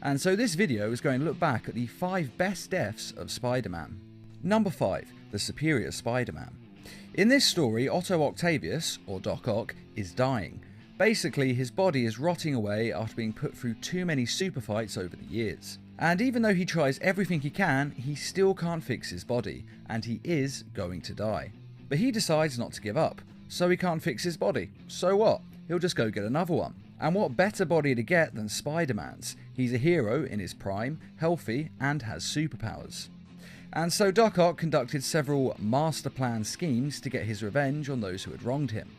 and so this video is going to look back at the 5 best deaths of Spider-Man. Number 5. The Superior Spider-Man. In this story, Otto Octavius, or Doc Ock, is dying. Basically, his body is rotting away after being put through too many super fights over the years. And even though he tries everything he can, he still can't fix his body, and he is going to die. But he decides not to give up. So he can't fix his body. So what? He'll just go get another one. And what better body to get than Spider-Man's? He's a hero in his prime, healthy, and has superpowers. And so Doc Ock conducted several master plan schemes to get his revenge on those who had wronged him.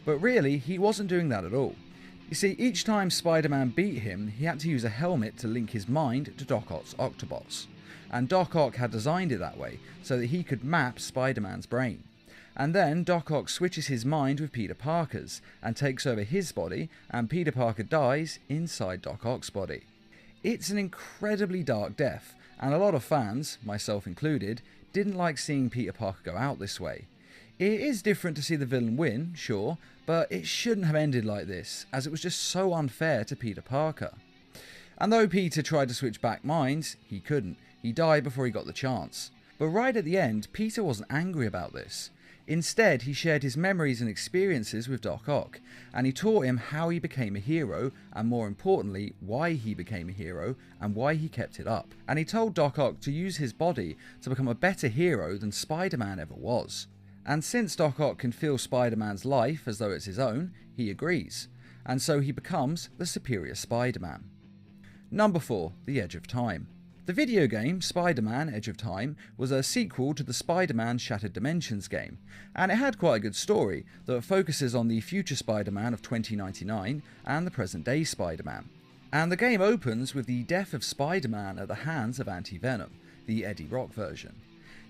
But really, he wasn't doing that at all. You see, each time Spider-Man beat him, he had to use a helmet to link his mind to Doc Ock's Octobots. And Doc Ock had designed it that way, so that he could map Spider-Man's brain. And then Doc Ock switches his mind with Peter Parker's, and takes over his body, and Peter Parker dies inside Doc Ock's body. It's an incredibly dark death, and a lot of fans, myself included, didn't like seeing Peter Parker go out this way. It is different to see the villain win, sure, but it shouldn't have ended like this, as it was just so unfair to Peter Parker. And though Peter tried to switch back minds, he couldn't. He died before he got the chance. But right at the end, Peter wasn't angry about this. Instead, he shared his memories and experiences with Doc Ock, and he taught him how he became a hero, and more importantly, why he became a hero, and why he kept it up. And he told Doc Ock to use his body to become a better hero than Spider-Man ever was. And since Doc Ock can feel Spider-Man's life as though it's his own, he agrees. And so he becomes the Superior Spider-Man. Number 4. The Edge of Time. The video game, Spider-Man Edge of Time, was a sequel to the Spider-Man Shattered Dimensions game, and it had quite a good story that focuses on the future Spider-Man of 2099 and the present day Spider-Man. And the game opens with the death of Spider-Man at the hands of Anti-Venom, the Eddie Brock version.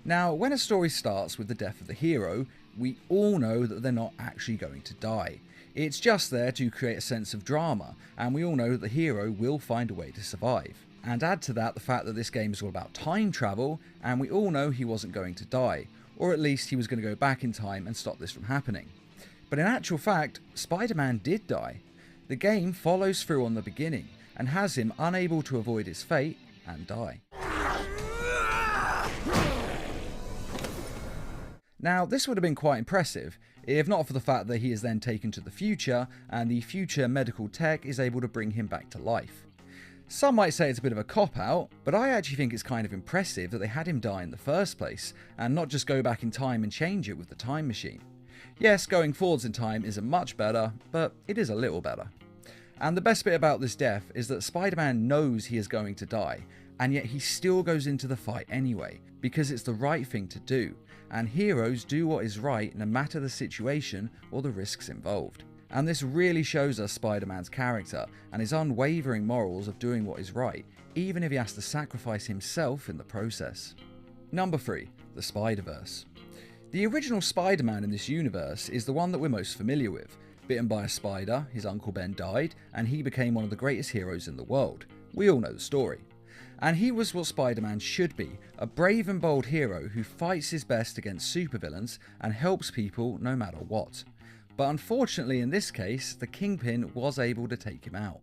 Now, when a story starts with the death of the hero, we all know that they're not actually going to die. It's just there to create a sense of drama, and we all know that the hero will find a way to survive. And add to that the fact that this game is all about time travel, and we all know he wasn't going to die, or at least he was going to go back in time and stop this from happening. But in actual fact, Spider-Man did die. The game follows through on the beginning, and has him unable to avoid his fate, and die. Now, this would have been quite impressive, if not for the fact that he is then taken to the future, and the future medical tech is able to bring him back to life. Some might say it's a bit of a cop-out, but I actually think it's kind of impressive that they had him die in the first place, and not just go back in time and change it with the time machine. Yes, going forwards in time isn't much better, but it is a little better. And the best bit about this death is that Spider-Man knows he is going to die, and yet he still goes into the fight anyway, because it's the right thing to do, and heroes do what is right no matter the situation or the risks involved. And this really shows us Spider-Man's character and his unwavering morals of doing what is right, even if he has to sacrifice himself in the process. Number 3. The Spider-Verse. The original Spider-Man in this universe is the one that we're most familiar with. Bitten by a spider, his Uncle Ben died, and he became one of the greatest heroes in the world. We all know the story. And he was what Spider-Man should be, a brave and bold hero who fights his best against supervillains and helps people no matter what. But unfortunately in this case, the Kingpin was able to take him out.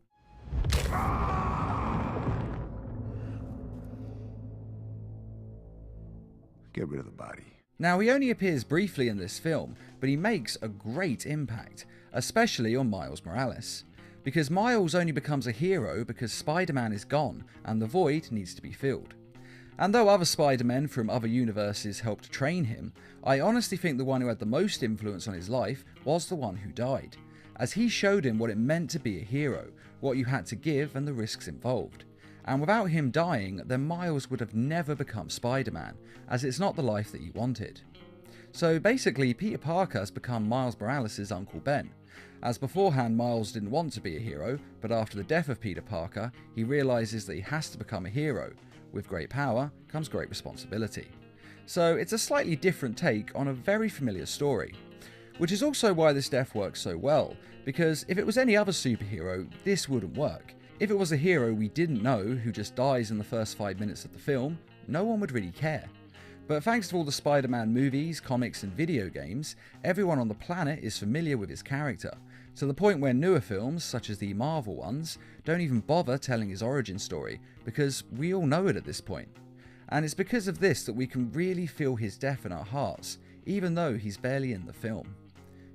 Get rid of the body. Now, he only appears briefly in this film, but he makes a great impact, especially on Miles Morales. Because Miles only becomes a hero because Spider-Man is gone and the void needs to be filled. And though other Spider-Men from other universes helped train him, I honestly think the one who had the most influence on his life was the one who died, as he showed him what it meant to be a hero, what you had to give and the risks involved. And without him dying, then Miles would have never become Spider-Man, as it's not the life that he wanted. So basically, Peter Parker has become Miles Morales' Uncle Ben, as beforehand Miles didn't want to be a hero, but after the death of Peter Parker, he realises that he has to become a hero. With great power comes great responsibility. So it's a slightly different take on a very familiar story. Which is also why this death works so well, because if it was any other superhero, this wouldn't work. If it was a hero we didn't know who just dies in the first 5 minutes of the film, no one would really care. But thanks to all the Spider-Man movies, comics and video games, everyone on the planet is familiar with his character, to the point where newer films, such as the Marvel ones, don't even bother telling his origin story, because we all know it at this point. And it's because of this that we can really feel his death in our hearts, even though he's barely in the film.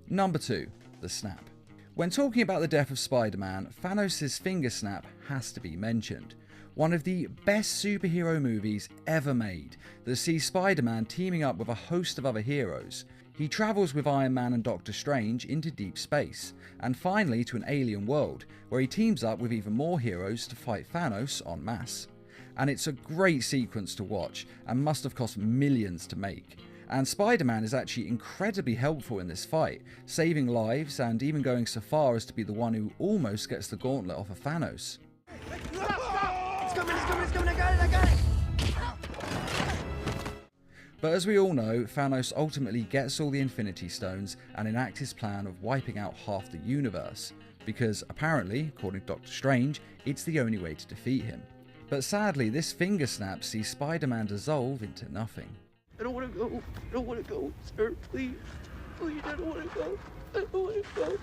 Number 2. The Snap. When talking about the death of Spider-Man, Thanos' finger snap has to be mentioned. One of the best superhero movies ever made that sees Spider-Man teaming up with a host of other heroes. He travels with Iron Man and Doctor Strange into deep space, and finally to an alien world, where he teams up with even more heroes to fight Thanos en masse. And it's a great sequence to watch, and must have cost millions to make. And Spider-Man is actually incredibly helpful in this fight, saving lives and even going so far as to be the one who almost gets the gauntlet off of Thanos. It's coming, I got it! But as we all know, Thanos ultimately gets all the Infinity Stones and enacts his plan of wiping out half the universe, because apparently, according to Doctor Strange, it's the only way to defeat him. But sadly, this finger snap sees Spider-Man dissolve into nothing. I don't want to go, sir, please. Please, I don't want to go. I don't want to go.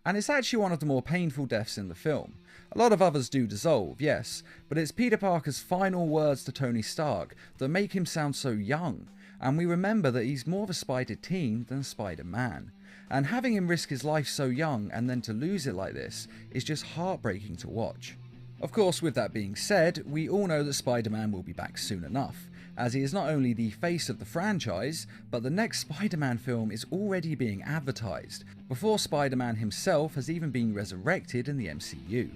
And it's actually one of the more painful deaths in the film. A lot of others do dissolve, yes, but it's Peter Parker's final words to Tony Stark that make him sound so young, and we remember that he's more of a Spider-Teen than Spider-Man. And having him risk his life so young and then to lose it like this is just heartbreaking to watch. Of course, with that being said, we all know that Spider-Man will be back soon enough, as he is not only the face of the franchise, but the next Spider-Man film is already being advertised, before Spider-Man himself has even been resurrected in the MCU.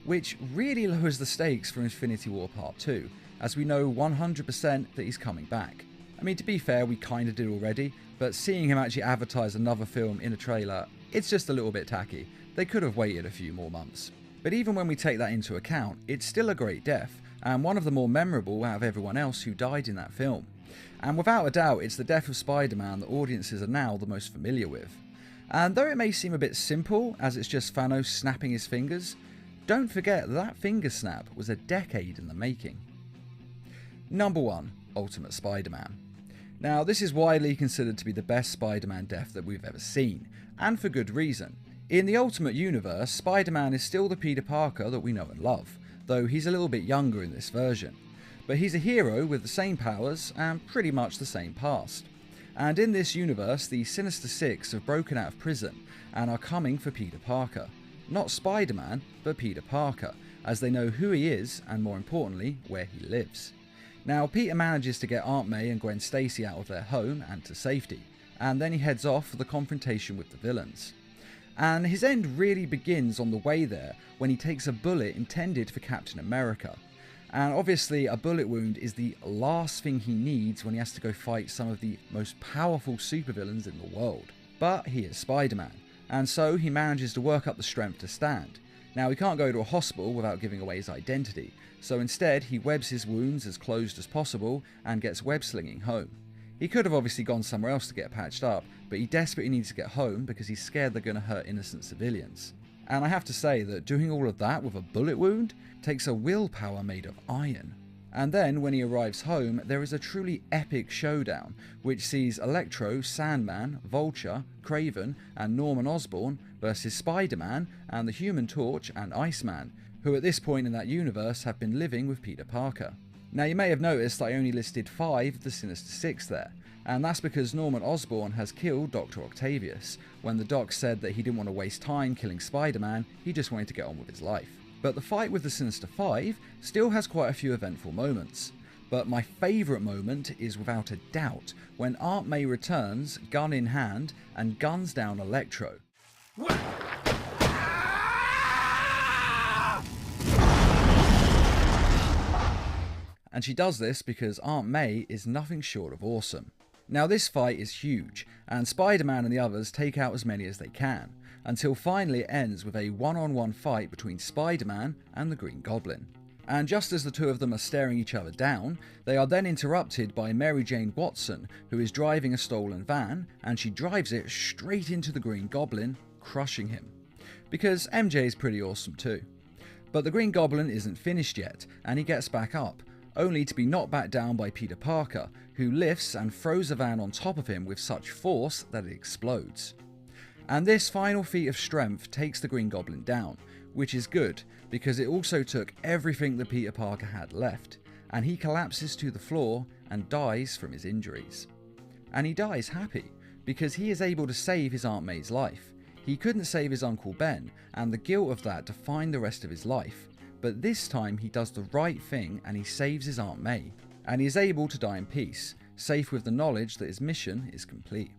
Which really lowers the stakes for Infinity War Part 2, as we know 100% that he's coming back. I mean, to be fair, we kinda did already, but seeing him actually advertise another film in a trailer, it's just a little bit tacky. They could have waited a few more months. But even when we take that into account, it's still a great death, and one of the more memorable out of everyone else who died in that film. And without a doubt, it's the death of Spider-Man that audiences are now the most familiar with. And though it may seem a bit simple, as it's just Thanos snapping his fingers, don't forget that finger snap was a decade in the making. Number 1. Ultimate Spider-Man. Now, this is widely considered to be the best Spider-Man death that we've ever seen, and for good reason. In the Ultimate Universe, Spider-Man is still the Peter Parker that we know and love, though he's a little bit younger in this version. But he's a hero with the same powers and pretty much the same past. And in this universe, the Sinister Six have broken out of prison and are coming for Peter Parker. Not Spider-Man, but Peter Parker, as they know who he is and more importantly, where he lives. Now, Peter manages to get Aunt May and Gwen Stacy out of their home and to safety, and then he heads off for the confrontation with the villains. And his end really begins on the way there when he takes a bullet intended for Captain America. And obviously a bullet wound is the last thing he needs when he has to go fight some of the most powerful supervillains in the world. But he is Spider-Man, and so he manages to work up the strength to stand. Now, he can't go to a hospital without giving away his identity, so instead he webs his wounds as closed as possible and gets web slinging home. He could have obviously gone somewhere else to get patched up, but he desperately needs to get home because he's scared they're going to hurt innocent civilians. And I have to say that doing all of that with a bullet wound takes a willpower made of iron. And then when he arrives home, there is a truly epic showdown, which sees Electro, Sandman, Vulture, Kraven and Norman Osborn versus Spider-Man and the Human Torch and Iceman, who at this point in that universe have been living with Peter Parker. Now, you may have noticed I only listed 5 of the Sinister Six there, and that's because Norman Osborn has killed Dr. Octavius. When the Doc said that he didn't want to waste time killing Spider-Man, he just wanted to get on with his life. But the fight with the Sinister Five still has quite a few eventful moments. But my favourite moment is without a doubt when Aunt May returns, gun in hand, and guns down Electro. And she does this because Aunt May is nothing short of awesome. Now, this fight is huge, and Spider-Man and the others take out as many as they can, until finally it ends with a one-on-one fight between Spider-Man and the Green Goblin. And just as the two of them are staring each other down, they are then interrupted by Mary Jane Watson, who is driving a stolen van, and she drives it straight into the Green Goblin, crushing him. Because MJ is pretty awesome too. But the Green Goblin isn't finished yet, and he gets back up, only to be knocked back down by Peter Parker, who lifts and throws a van on top of him with such force that it explodes. And this final feat of strength takes the Green Goblin down, which is good because it also took everything that Peter Parker had left, and he collapses to the floor and dies from his injuries. And he dies happy because he is able to save his Aunt May's life. He couldn't save his Uncle Ben, and the guilt of that defined the rest of his life, but this time he does the right thing and he saves his Aunt May, and he is able to die in peace, safe with the knowledge that his mission is complete.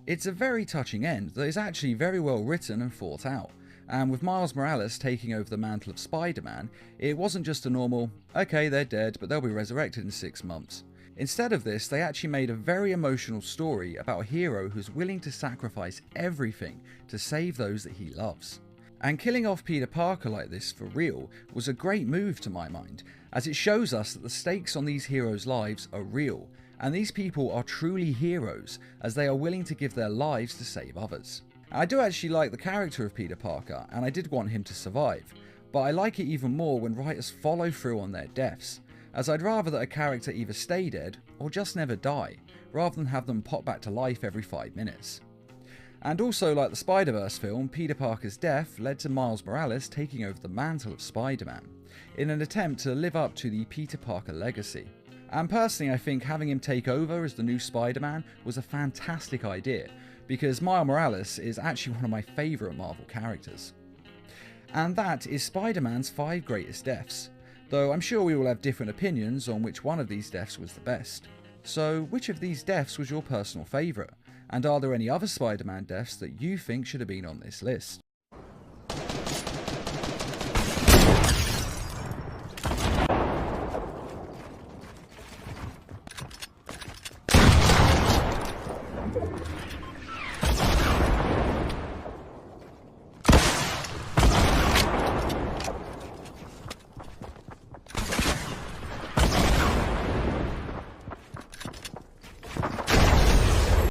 It's a very touching end that is actually very well written and thought out, and with Miles Morales taking over the mantle of Spider-Man, it wasn't just a normal, okay they're dead but they'll be resurrected in 6 months. Instead of this, they actually made a very emotional story about a hero who's willing to sacrifice everything to save those that he loves. And killing off Peter Parker like this for real was a great move to my mind, as it shows us that the stakes on these heroes' lives are real, and these people are truly heroes as they are willing to give their lives to save others. I do actually like the character of Peter Parker, and I did want him to survive, but I like it even more when writers follow through on their deaths, as I'd rather that a character either stay dead or just never die, rather than have them pop back to life every 5 minutes. And also, like the Spider-Verse film, Peter Parker's death led to Miles Morales taking over the mantle of Spider-Man, in an attempt to live up to the Peter Parker legacy. And personally, I think having him take over as the new Spider-Man was a fantastic idea, because Miles Morales is actually one of my favourite Marvel characters. And that is Spider-Man's 5 greatest deaths, though I'm sure we will have different opinions on which one of these deaths was the best. So which of these deaths was your personal favourite? And are there any other Spider-Man deaths that you think should have been on this list?